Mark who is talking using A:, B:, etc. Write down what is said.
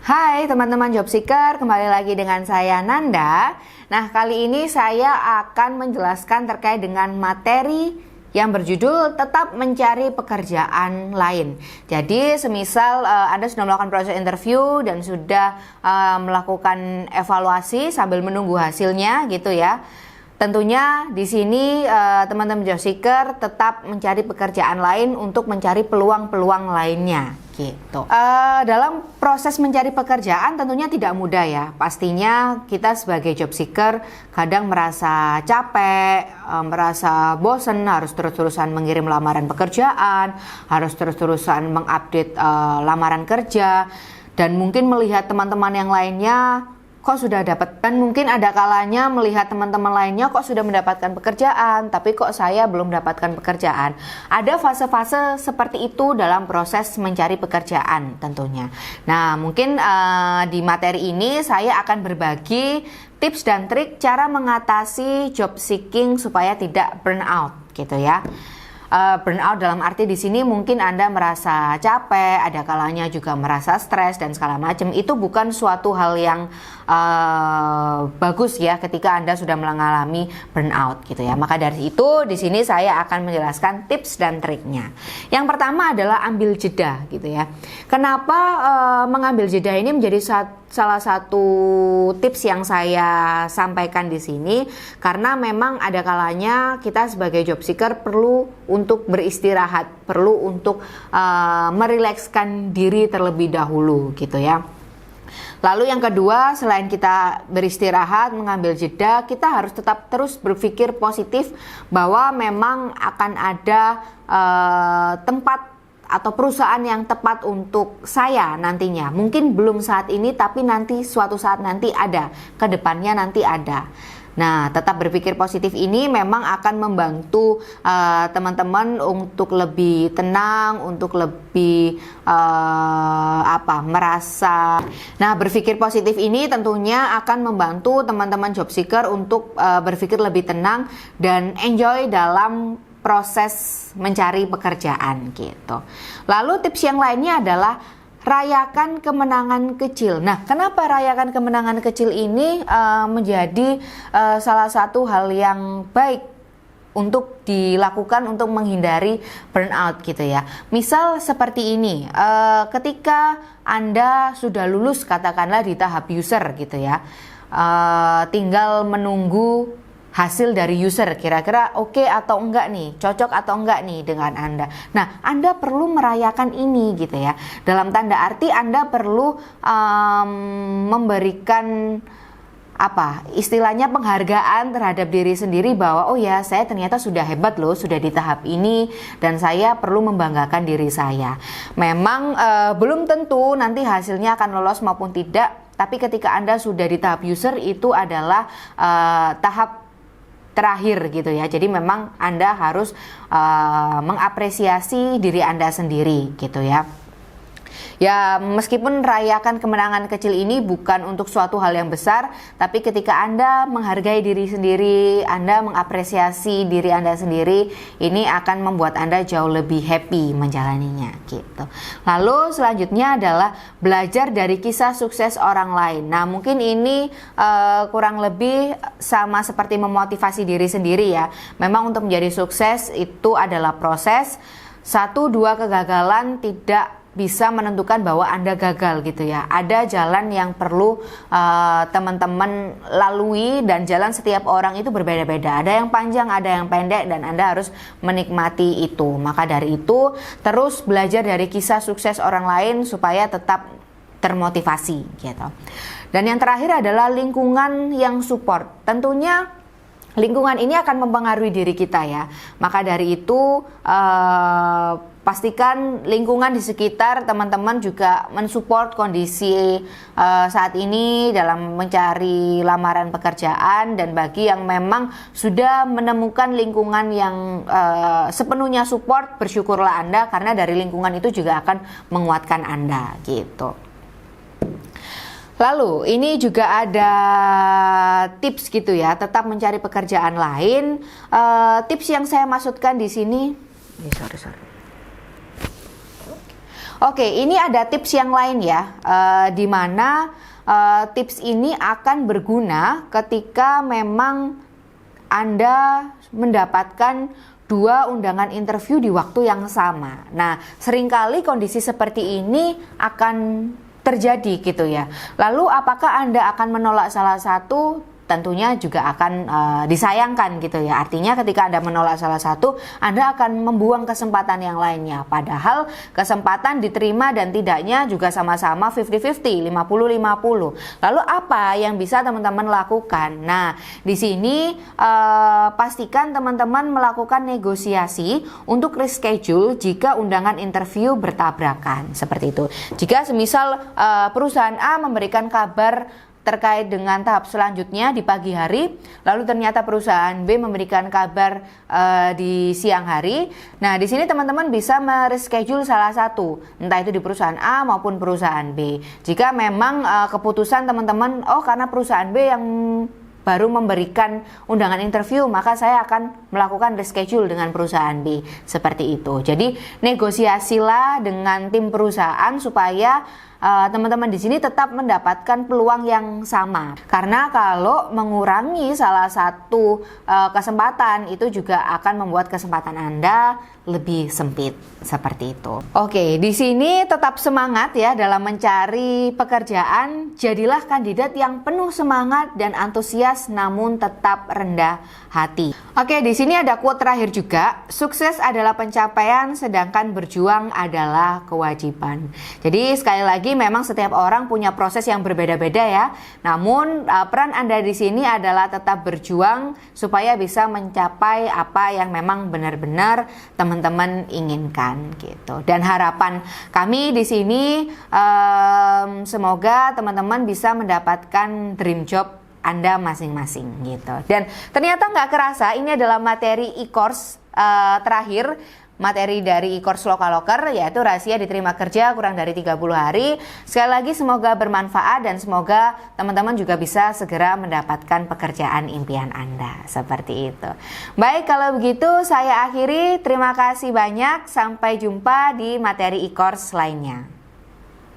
A: Hai teman-teman job seeker, kembali lagi dengan saya Nanda. Nah, kali ini saya akan menjelaskan terkait dengan materi yang berjudul tetap mencari pekerjaan lain. Jadi semisal Anda sudah melakukan proses interview dan sudah melakukan evaluasi sambil menunggu hasilnya gitu ya. Tentunya di sini teman-teman job seeker tetap mencari pekerjaan lain untuk mencari peluang-peluang lainnya gitu. Dalam proses mencari pekerjaan tentunya tidak mudah ya. Pastinya kita sebagai job seeker kadang merasa capek, merasa bosan, harus terus-terusan mengirim lamaran pekerjaan, harus terus-terusan mengupdate lamaran kerja, dan mungkin melihat teman-teman yang lainnya kok sudah dapat, dan mungkin ada kalanya melihat teman-teman lainnya kok sudah mendapatkan pekerjaan, tapi kok saya belum mendapatkan pekerjaan. Ada fase-fase seperti itu dalam proses mencari pekerjaan tentunya. Nah, mungkin di materi ini saya akan berbagi tips dan trik cara mengatasi job seeking supaya tidak burnout gitu ya. Burnout dalam arti di sini mungkin Anda merasa capek, ada kalanya juga merasa stres dan segala macam. Itu bukan suatu hal yang bagus ya ketika Anda sudah mengalami burnout gitu ya. Maka dari itu di sini saya akan menjelaskan tips dan triknya. Yang pertama adalah ambil jeda gitu ya. Kenapa mengambil jeda ini menjadi salah satu tips yang saya sampaikan di sini? Karena memang ada kalanya kita sebagai job seeker perlu untuk beristirahat, perlu untuk merilekskan diri terlebih dahulu gitu ya. Lalu yang kedua, selain kita beristirahat, mengambil jeda, kita harus tetap terus berpikir positif bahwa memang akan ada tempat atau perusahaan yang tepat untuk saya nantinya. Mungkin belum saat ini, tapi nanti suatu saat nanti ada, ke depannya nanti ada. Nah, tetap berpikir positif ini memang akan membantu teman-teman untuk lebih tenang, untuk lebih merasa. Nah, berpikir positif ini tentunya akan membantu teman-teman job seeker untuk berpikir lebih tenang dan enjoy dalam proses mencari pekerjaan gitu. Lalu tips yang lainnya adalah rayakan kemenangan kecil. Nah, kenapa rayakan kemenangan kecil ini menjadi salah satu hal yang baik untuk dilakukan untuk menghindari burnout gitu ya. Misal seperti ini, ketika Anda sudah lulus katakanlah di tahap user gitu ya, tinggal menunggu hasil dari user, kira-kira oke atau enggak nih, cocok atau enggak nih dengan Anda. Nah, Anda perlu merayakan ini gitu ya. Dalam tanda arti Anda perlu memberikan istilahnya penghargaan terhadap diri sendiri bahwa oh ya, saya ternyata sudah hebat loh, sudah di tahap ini dan saya perlu membanggakan diri saya. Memang belum tentu nanti hasilnya akan lolos maupun tidak, tapi ketika Anda sudah di tahap user itu adalah tahap terakhir gitu ya. Jadi memang Anda harus mengapresiasi diri Anda sendiri gitu ya. Ya, meskipun rayakan kemenangan kecil ini bukan untuk suatu hal yang besar, tapi ketika Anda menghargai diri sendiri, Anda mengapresiasi diri Anda sendiri, ini akan membuat Anda jauh lebih happy menjalaninya gitu. Lalu selanjutnya adalah belajar dari kisah sukses orang lain. Nah, mungkin ini kurang lebih sama seperti memotivasi diri sendiri ya. Memang untuk menjadi sukses itu adalah proses. 1-2 kegagalan tidak bisa menentukan bahwa Anda gagal gitu ya. Ada jalan yang perlu teman-teman lalui dan jalan setiap orang itu berbeda-beda. Ada yang panjang, ada yang pendek dan Anda harus menikmati itu. Maka dari itu terus belajar dari kisah sukses orang lain supaya tetap termotivasi gitu. Dan yang terakhir adalah lingkungan yang support. Tentunya lingkungan ini akan mempengaruhi diri kita ya. Maka dari itu pastikan lingkungan di sekitar teman-teman juga mensupport kondisi saat ini dalam mencari lamaran pekerjaan. Dan bagi yang memang sudah menemukan lingkungan yang sepenuhnya support, bersyukurlah Anda karena dari lingkungan itu juga akan menguatkan Anda gitu. Lalu ini juga ada tips gitu ya, tetap mencari pekerjaan lain. Tips yang saya maksudkan di sini, sorry. Oke, ini ada tips yang lain ya, di mana tips ini akan berguna ketika memang Anda mendapatkan 2 undangan interview di waktu yang sama. Nah, seringkali kondisi seperti ini akan terjadi gitu ya. Lalu apakah Anda akan menolak salah satu? Tentunya juga akan disayangkan gitu ya. Artinya ketika Anda menolak salah satu, Anda akan membuang kesempatan yang lainnya. Padahal kesempatan diterima dan tidaknya juga sama-sama 50-50, 50-50. Lalu apa yang bisa teman-teman lakukan? Nah, di sini pastikan teman-teman melakukan negosiasi untuk reschedule jika undangan interview bertabrakan. Seperti itu. Jika semisal perusahaan A memberikan kabar terkait dengan tahap selanjutnya di pagi hari, lalu ternyata perusahaan B memberikan kabar di siang hari. Nah, di sini teman-teman bisa mereschedule salah satu, entah itu di perusahaan A maupun perusahaan B. Jika memang keputusan teman-teman, karena perusahaan B yang baru memberikan undangan interview, maka saya akan melakukan reschedule dengan perusahaan B. Seperti itu. Jadi negosiasilah dengan tim perusahaan supaya teman-teman di sini tetap mendapatkan peluang yang sama. Karena kalau mengurangi salah satu kesempatan, itu juga akan membuat kesempatan Anda lebih sempit. Seperti itu. Oke, di sini tetap semangat ya dalam mencari pekerjaan. Jadilah kandidat yang penuh semangat dan antusias namun tetap rendah hati. Oke, di sini ada quote terakhir juga. Sukses adalah pencapaian, sedangkan berjuang adalah kewajiban. Jadi sekali lagi memang setiap orang punya proses yang berbeda-beda ya. Namun peran Anda di sini adalah tetap berjuang supaya bisa mencapai apa yang memang benar-benar teman-teman inginkan gitu. Dan harapan kami di sini semoga teman-teman bisa mendapatkan dream job Anda masing-masing gitu. Dan ternyata nggak kerasa ini adalah materi e-course terakhir, materi dari e-course Lokaloker, yaitu rahasia diterima kerja kurang dari 30 hari. Sekali lagi semoga bermanfaat dan semoga teman-teman juga bisa segera mendapatkan pekerjaan impian Anda. Seperti itu. Baik, kalau begitu saya akhiri. Terima kasih banyak. Sampai jumpa di materi e-course lainnya.